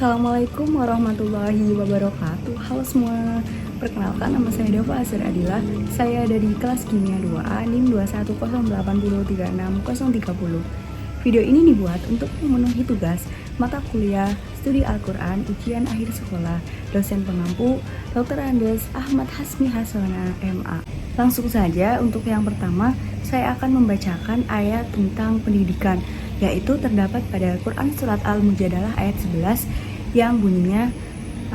Assalamualaikum warahmatullahi wabarakatuh. Halo semua, perkenalkan nama saya Dava Azhar Adila. Saya dari kelas Kimia 2A NIM 21080360030. Video ini dibuat untuk memenuhi tugas mata kuliah studi Al-Quran ujian akhir sekolah dosen pengampu Dr. Andes Ahmad Hasmi Hasana MA. Langsung saja untuk yang pertama, saya akan membacakan ayat tentang pendidikan, yaitu terdapat pada Quran Surat Al-Mujadalah ayat 11 yang bunyinya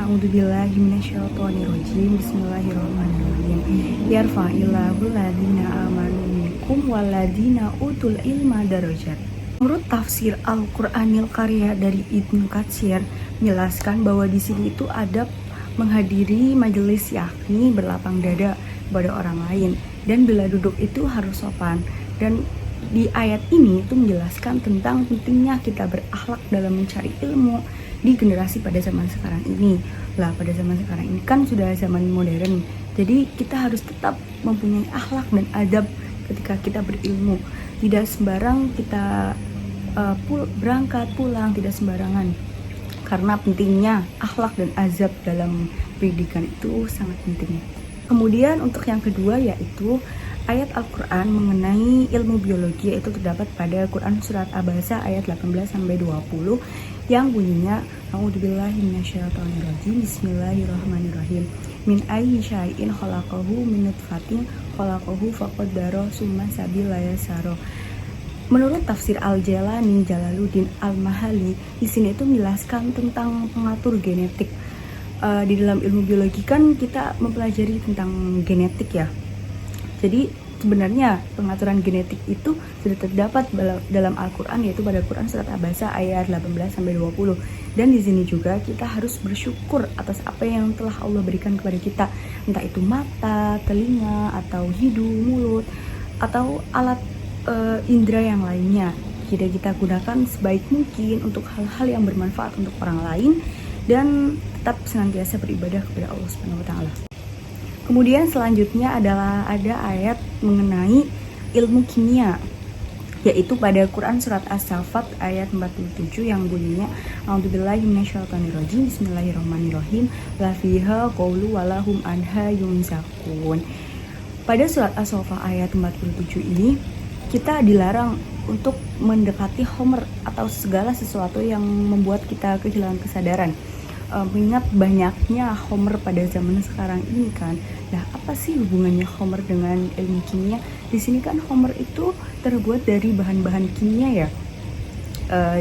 A'udzubillahi minasyaitonirrajim Bismillahirrahmanirrahim Yarfa'illahu ladina amanu minkum waladina utul ilma darajat. Menurut tafsir Al-Qur'anil Karya dari Ibnu Katsir menjelaskan bahwa di sini itu adab menghadiri majelis, yakni berlapang dada kepada orang lain, dan bila duduk itu harus sopan. Dan di ayat ini itu menjelaskan tentang pentingnya kita berakhlak dalam mencari ilmu di generasi pada zaman sekarang ini. Lah, pada zaman sekarang ini kan sudah zaman modern, jadi kita harus tetap mempunyai akhlak dan adab ketika kita berilmu. Tidak sembarang kita berangkat pulang, tidak sembarangan, karena pentingnya akhlak dan azab dalam pendidikan itu sangat penting. Kemudian untuk yang kedua yaitu ayat Al-Quran mengenai ilmu biologi, yaitu terdapat pada Quran Surat Abasa ayat 18-20 yang bunyinya A'udzubillahi minasyaitonirrajim Bismillahirrahmanirrahim Min ayyi syai'in khalaqahu min nutfatin khalaqahu faqaddara summa sabila yasara. Menurut tafsir Al-Jalani Jalaluddin Al-Mahali, di sini itu menjelaskan tentang pengatur genetik. Di dalam ilmu biologi kan kita mempelajari tentang genetik ya. Jadi sebenarnya pengaturan genetik itu sudah terdapat dalam Al-Quran, yaitu pada Quran Surat Abasa ayat 18-20. Dan di sini juga kita harus bersyukur atas apa yang telah Allah berikan kepada kita, entah itu mata, telinga, atau hidung, mulut, atau alat indera yang lainnya. Jadi kita gunakan sebaik mungkin untuk hal-hal yang bermanfaat untuk orang lain, dan tetap senantiasa beribadah kepada Allah Subhanahu wa taala. Kemudian selanjutnya adalah ada ayat mengenai ilmu kimia, yaitu pada Quran Surat As-Saffat ayat 47 yang bunyinya A'udzubillahi minasyaitonirrajim Bismillahirrahmanirrahim La fiha qawlu walahum anha yunzakun. Pada Surat As-Saffat ayat 47 ini kita dilarang untuk mendekati Homer atau segala sesuatu yang membuat kita kehilangan kesadaran. Mengingat banyaknya Homer pada zaman sekarang ini kan. Nah, apa sih hubungannya Homer dengan ilmu kimia? Di sini kan Homer itu terbuat dari bahan-bahan kimia ya.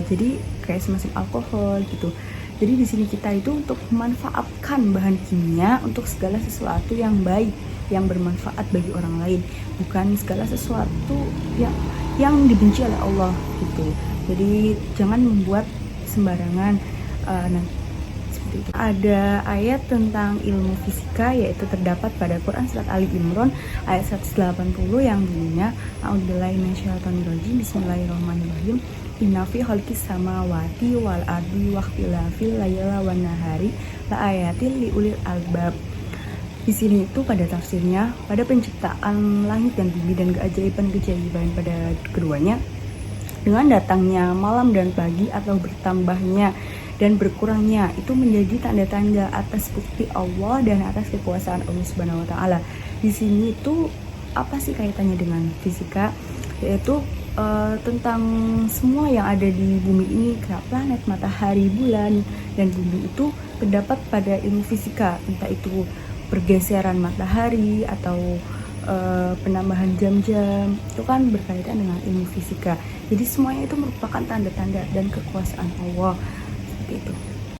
Jadi kayak semacam alkohol gitu. Jadi di sini kita itu untuk memanfaatkan bahan kimia untuk segala sesuatu yang baik, yang bermanfaat bagi orang lain, bukan segala sesuatu yang dibenci oleh Allah gitu. Jadi jangan membuat sembarangan. Seperti itu. Ada ayat tentang ilmu fisika, yaitu terdapat pada Quran Surat Ali Imran ayat 180 yang bunyinya A'udzubillahi minasyaitonirrajim Bismillahirrahmanirrahim Inna fi khalqis samawati wal ardi wakhtilafil laili wan nahari la ayatil liulil albab. Di sini itu pada tafsirnya, pada penciptaan langit dan bumi dan keajaiban-keajaiban pada keduanya, dengan datangnya malam dan pagi atau bertambahnya dan berkurangnya itu menjadi tanda-tanda atas bukti Allah dan atas kekuasaan Allah Subhanahu wa taala. Di sini itu apa sih kaitannya dengan fisika? Yaitu tentang semua yang ada di bumi ini, planet, matahari, bulan, dan bumi itu terdapat pada ilmu fisika, entah itu pergeseran matahari atau penambahan jam-jam, itu kan berkaitan dengan ilmu fisika. Jadi semuanya itu merupakan tanda-tanda dan kekuasaan Allah seperti itu.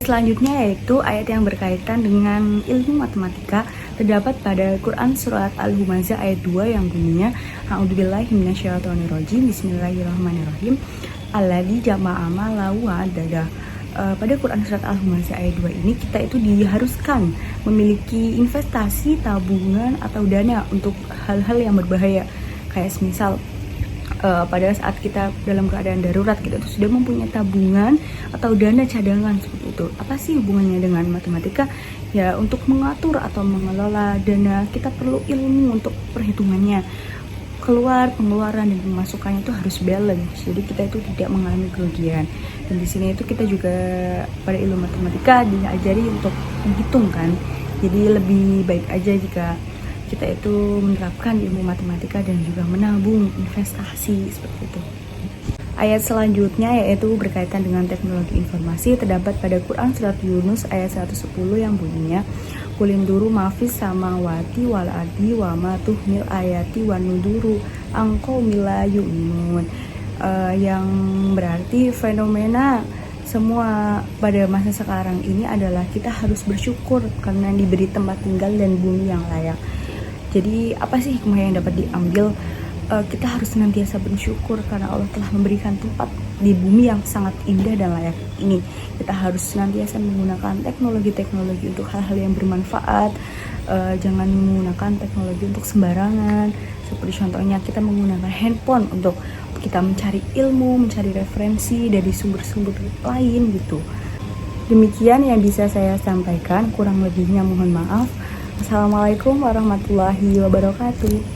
Selanjutnya yaitu ayat yang berkaitan dengan ilmu matematika, terdapat pada Quran Surat Al-Humazah ayat 2 yang bunyinya A'udzubillahi minasyaitonirrajim Bismillahirrahmanirrahim Alladzi jama'a malahu wa adada. Pada Quran Surat Al-Humazah ayat 2 ini kita itu diharuskan memiliki investasi, tabungan, atau dana untuk hal-hal yang berbahaya. Kayak misal pada saat kita dalam keadaan darurat, kita itu sudah mempunyai tabungan atau dana cadangan seperti itu. Apa sih hubungannya dengan matematika? Ya, untuk mengatur atau mengelola dana kita perlu ilmu untuk perhitungannya. keluar pengeluaran dan pemasukannya itu harus balance, jadi kita itu tidak mengalami kerugian. Dan di sini itu kita juga pada ilmu matematika diajari untuk menghitung kan, jadi lebih baik aja jika kita itu menerapkan ilmu matematika dan juga menabung investasi seperti itu. Ayat selanjutnya yaitu berkaitan dengan teknologi informasi, terdapat pada Quran Surat Yunus ayat 110 yang bunyinya Kulinduru mafis samawati wal ardi wa ma tuhmil ayati wa nuduru angko mila yu'minun, yang berarti fenomena semua pada masa sekarang ini adalah kita harus bersyukur karena diberi tempat tinggal dan bumi yang layak. Jadi apa sih hikmah yang dapat diambil? Kita harus senantiasa bersyukur karena Allah telah memberikan tempat di bumi yang sangat indah dan layak ini. Kita harus senantiasa menggunakan teknologi-teknologi untuk hal-hal yang bermanfaat. Jangan menggunakan teknologi untuk sembarangan. Seperti contohnya kita menggunakan handphone untuk kita mencari ilmu, mencari referensi dari sumber-sumber lain gitu. Demikian yang bisa saya sampaikan, kurang lebihnya mohon maaf. Assalamualaikum warahmatullahi wabarakatuh.